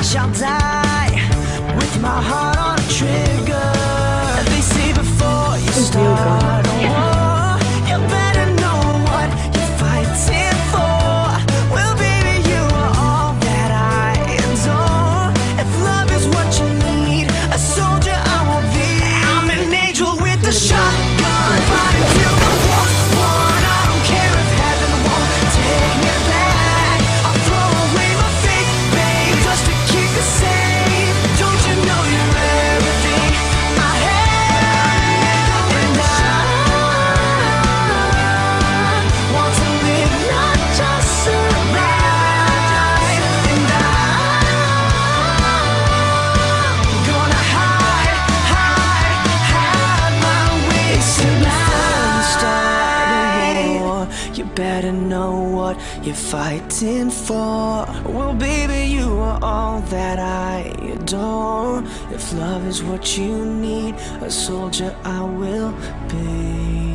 shall die with my heart on a trigger. They say before you start a war, you better know what you're fighting for. Well, baby, you are all that I adore. If love is what you need, a soldier I will be. I'm an angel with a shotgun, fighting till the war's won. I don't care if heaven won't take me back. I'll throw away my fake babe just to keep it safe. Don't you know you're everything I have? And I want to live, not just survive. And I'm gonna hide my ways tonight. Start a war, you better know what you're fighting for. Well, baby, you are all that I adore. If love is what you need, a soldier I will be.